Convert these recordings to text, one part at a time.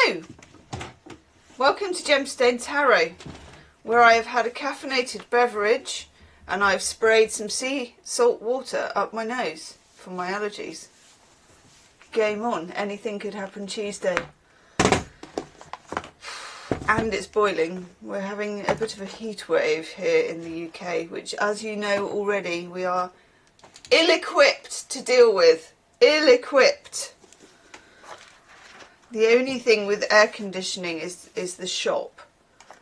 Hello! Welcome to Gemstone Tarot, where I have had a caffeinated beverage and I've sprayed some sea salt water up my nose for my allergies. Game on, anything could happen Tuesday. And it's boiling. We're having a bit of a heat wave here in the UK, which, as you know already, we are ill-equipped to deal with. Ill-equipped. The only thing with air conditioning is the shop.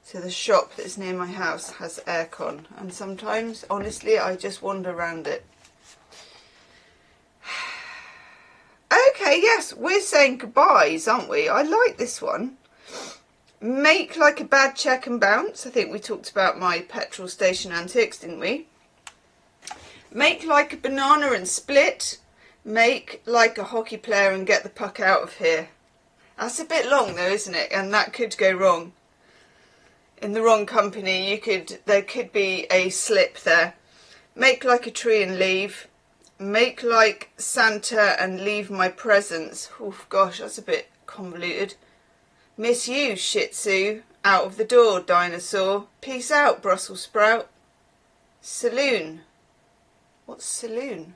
So the shop that's near my house has aircon, and sometimes, honestly, I just wander around it. Okay, yes, we're saying goodbyes, aren't we? I like this one. Make like a bad check and bounce. I think we talked about my petrol station antics, didn't we? Make like a banana and split. Make like a hockey player and get the puck out of here. That's a bit long though, isn't it? And that could go wrong. In the wrong company, there could be a slip there. Make like a tree and leave. Make like Santa and leave my presents. Oof, gosh, that's a bit convoluted. Miss you, Shih Tzu. Out of the door, dinosaur. Peace out, Brussels sprout. Saloon. What's saloon?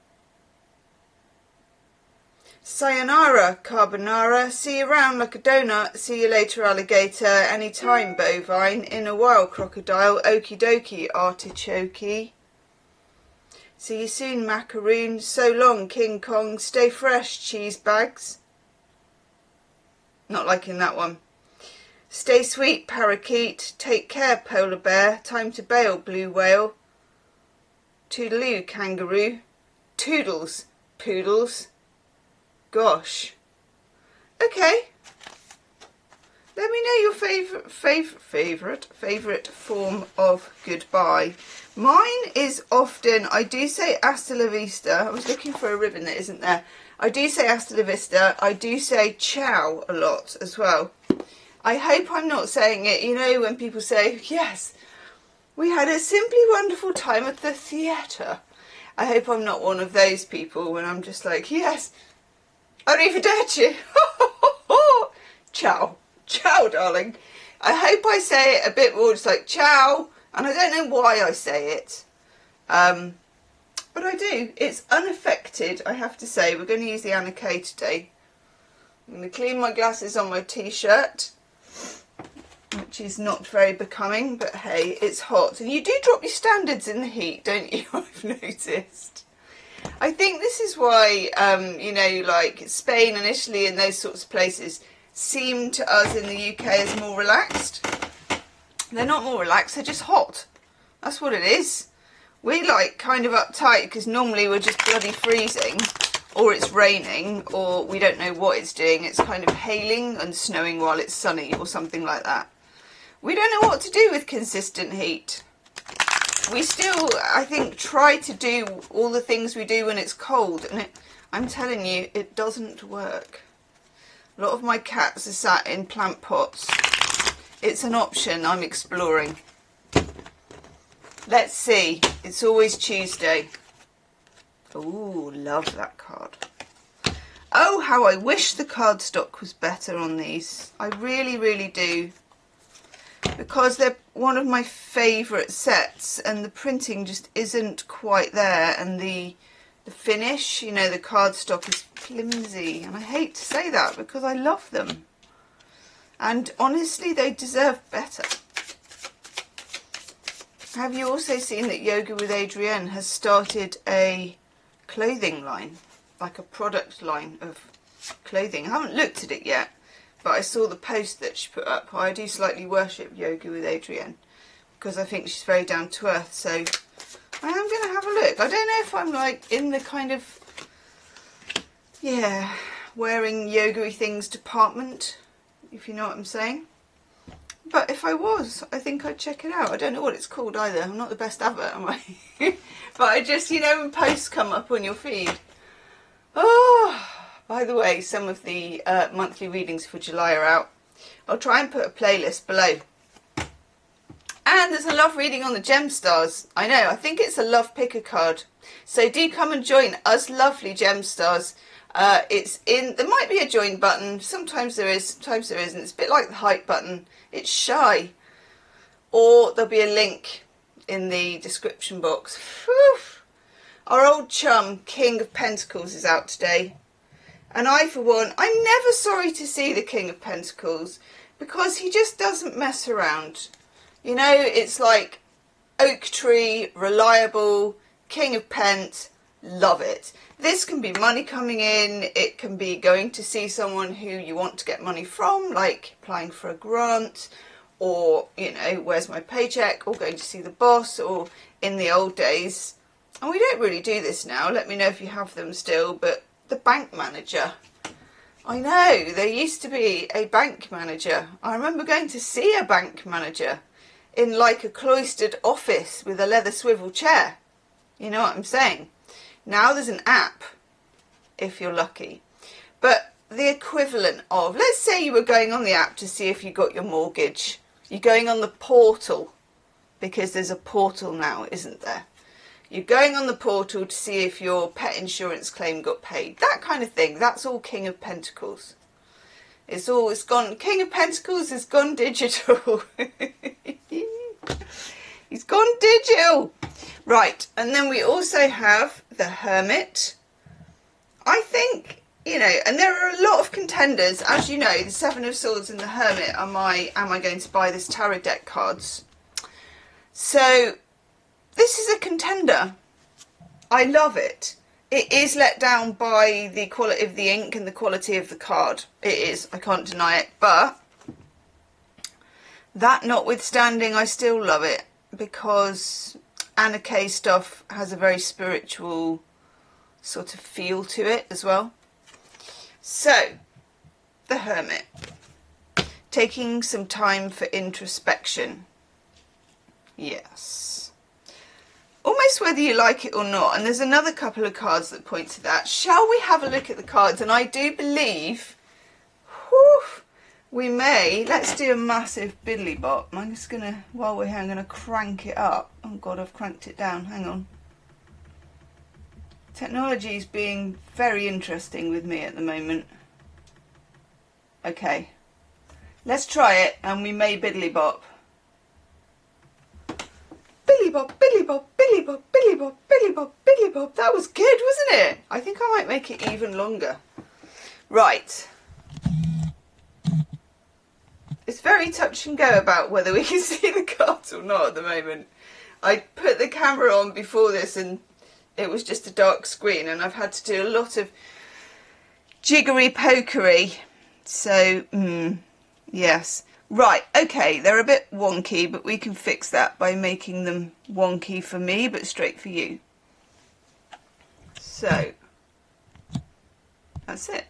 Sayonara, carbonara. See you around like a donut. See you later, alligator. Anytime, bovine. In a while, crocodile. Okie dokie, artichoke. See you soon, macaroon. So long, King Kong. Stay fresh, cheese bags. Not liking that one. Stay sweet, parakeet. Take care, polar bear. Time to bail, blue whale. Toodaloo, kangaroo. Toodles, poodles. Gosh. Okay. Let me know your favourite form of goodbye. Mine is often, I do say hasta la vista. I was looking for a ribbon that isn't there. I do say hasta la vista. I do say ciao a lot as well. I hope I'm not saying it, you know, when people say, yes, we had a simply wonderful time at the theatre. I hope I'm not one of those people when I'm just like, yes, arrivederci. Ciao. Ciao, darling. I hope I say it a bit more just like ciao, and I don't know why I say it. But I do. It's unaffected, I have to say. We're going to use the Anna K today. I'm going to clean my glasses on my t-shirt, which is not very becoming, but hey, it's hot. And you do drop your standards in the heat, don't you? I've noticed. I think this is why, you know, like Spain and Italy and those sorts of places seem to us in the UK as more relaxed. They're not more relaxed, they're just hot. That's what it is. We're like kind of uptight because normally we're just bloody freezing, or it's raining, or we don't know what it's doing. It's kind of hailing and snowing while it's sunny or something like that. We don't know what to do with consistent heat. We still, I think, try to do all the things we do when it's cold, and I'm telling you, it doesn't work. A lot of my cats are sat in plant pots. It's an option I'm exploring. Let's see. It's always Tuesday. Ooh, love that card. Oh, how I wish the cardstock was better on these. I really, really do. Because they're one of my favourite sets, and the printing just isn't quite there, and the finish, you know, the cardstock is flimsy, and I hate to say that because I love them, and honestly they deserve better. Have you also seen that Yoga with Adrienne has started a clothing line, like a product line of clothing? I haven't looked at it yet, but I saw the post that she put up. I do slightly worship Yoga with Adrienne because I think she's very down to earth, so I am going to have a look. I don't know if I'm like in the kind of, yeah, wearing yoga-y things department, if you know what I'm saying. But if I was, I think I'd check it out. I don't know what it's called either. I'm not the best advert, am I? But I just, you know, when posts come up on your feed. Oh, by the way, some of the monthly readings for July are out. I'll try and put a playlist below. And there's a love reading on the gem stars. I know, I think it's a love picker card. So do come and join us lovely gem stars. It's in, there might be a join button, sometimes there is, sometimes there isn't. It's a bit like the hype button, it's shy. Or there'll be a link in the description box. Whew. Our old chum, King of Pentacles, is out today. And I, for one, I'm never sorry to see the King of Pentacles because he just doesn't mess around. You know, it's like oak tree, reliable, King of Pent, love it. This can be money coming in, it can be going to see someone who you want to get money from, like applying for a grant, or, you know, where's my paycheck, or going to see the boss, or in the old days, and we don't really do this now, let me know if you have them still, but the bank manager. I know, there used to be a bank manager. I remember going to see a bank manager in like a cloistered office with a leather swivel chair. You know what I'm saying? Now there's an app, if you're lucky. But the equivalent of, let's say you were going on the app to see if you got your mortgage. You're going on the portal, because there's a portal now, isn't there? You're going on the portal to see if your pet insurance claim got paid. That kind of thing. That's all King of Pentacles. It's gone, King of Pentacles has gone digital. He's gone digital. Right, and then we also have the Hermit. I think, you know, and there are a lot of contenders. As you know, the Seven of Swords and the Hermit are my am I going to buy this tarot deck cards. So this is a contender. I love it. It is let down by the quality of the ink and the quality of the card. It is, I can't deny it, but that notwithstanding, I still love it because Anna Kay stuff has a very spiritual sort of feel to it as well. So, the Hermit, taking some time for introspection. Yes. Almost whether you like it or not. And there's another couple of cards that point to that. Shall we have a look at the cards? And I do believe, whew, we may, let's do a massive biddly bop. I'm just going to, while we're here, I'm going to crank it up. Oh God, I've cranked it down. Hang on. Technology is being very interesting with me at the moment. Okay. Let's try it and we may biddly bop. Billy bop, billy bop, billy bop, billy bop, billy bop, billy bop. That was good, wasn't it? I think I might make it even longer. Right. It's very touch and go about whether we can see the cards or not at the moment. I put the camera on before this and it was just a dark screen and I've had to do a lot of jiggery pokery. So, yes. Right, okay, they're a bit wonky, but we can fix that by making them wonky for me, but straight for you. So, that's it.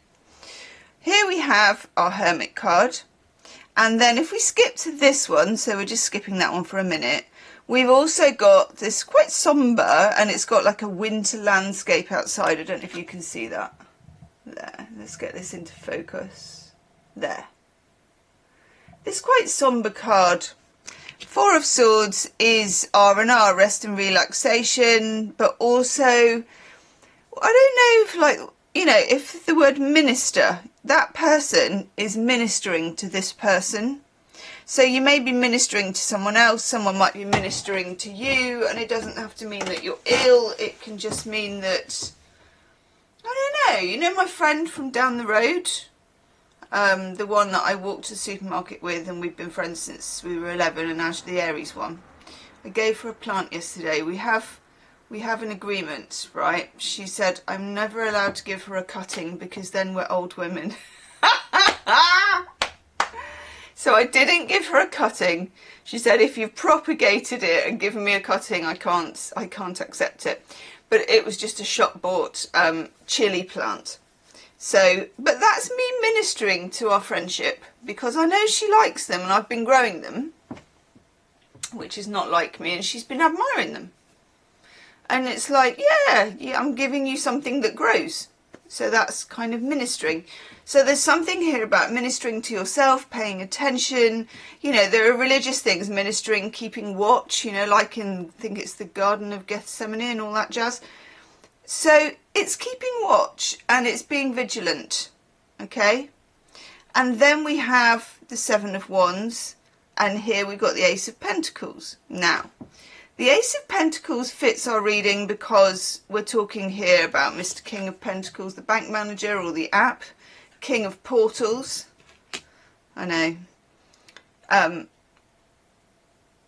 Here we have our Hermit card. And then if we skip to this one, so we're just skipping that one for a minute, we've also got this quite sombre, and it's got like a winter landscape outside. I don't know if you can see that. There, let's get this into focus. There. This quite sombre card. Four of Swords is R&R, rest and relaxation, but also, I don't know if, like, you know, if the word minister, that person is ministering to this person. So you may be ministering to someone else, someone might be ministering to you, and it doesn't have to mean that you're ill, it can just mean that, I don't know, you know my friend from down the road? The one that I walked to the supermarket with, and we've been friends since we were 11, and Ash, the Aries one. I gave her a plant yesterday. We have an agreement, right? She said I'm never allowed to give her a cutting because then we're old women. So I didn't give her a cutting. She said if you've propagated it and given me a cutting, I can't accept it. But it was just a shop bought chili plant. So, but that's me ministering to our friendship because I know she likes them and I've been growing them, which is not like me, and she's been admiring them. And it's like, yeah, I'm giving you something that grows. So that's kind of ministering. So there's something here about ministering to yourself, paying attention. You know, there are religious things, ministering, keeping watch, you know, like in, I think it's the Garden of Gethsemane and all that jazz. So it's keeping watch and it's being vigilant, okay? And then we have the Seven of Wands, and here we've got the Ace of Pentacles. Now, the Ace of Pentacles fits our reading because we're talking here about Mr. King of Pentacles, the bank manager, or the app, King of Portals. I know.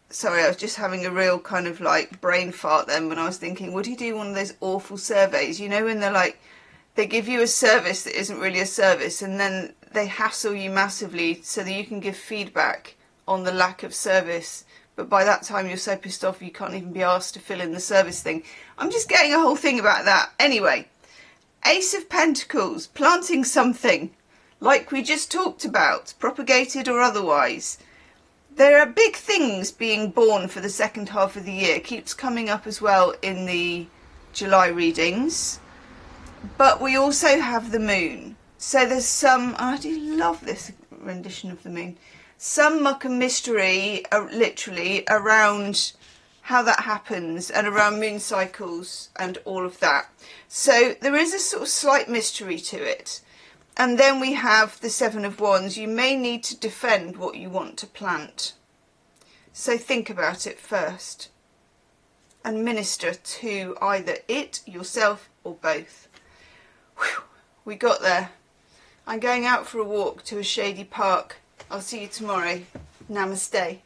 Sorry, I was just having a real kind of like brain fart then when I was thinking, would he do one of those awful surveys? You know, when they're like, they give you a service that isn't really a service, and then they hassle you massively so that you can give feedback on the lack of service. But by that time you're so pissed off you can't even be asked to fill in the service thing. I'm just getting a whole thing about that. Anyway, Ace of Pentacles, planting something like we just talked about, propagated or otherwise. There are big things being born for the second half of the year. It keeps coming up as well in the July readings. But we also have the moon. So there's some, I do love this rendition of the moon, some muck and mystery, literally, around how that happens and around moon cycles and all of that. So there is a sort of slight mystery to it. And then we have the Seven of Wands. You may need to defend what you want to plant. So think about it first and minister to either it, yourself, or both. Whew, we got there. I'm going out for a walk to a shady park. I'll see you tomorrow. Namaste.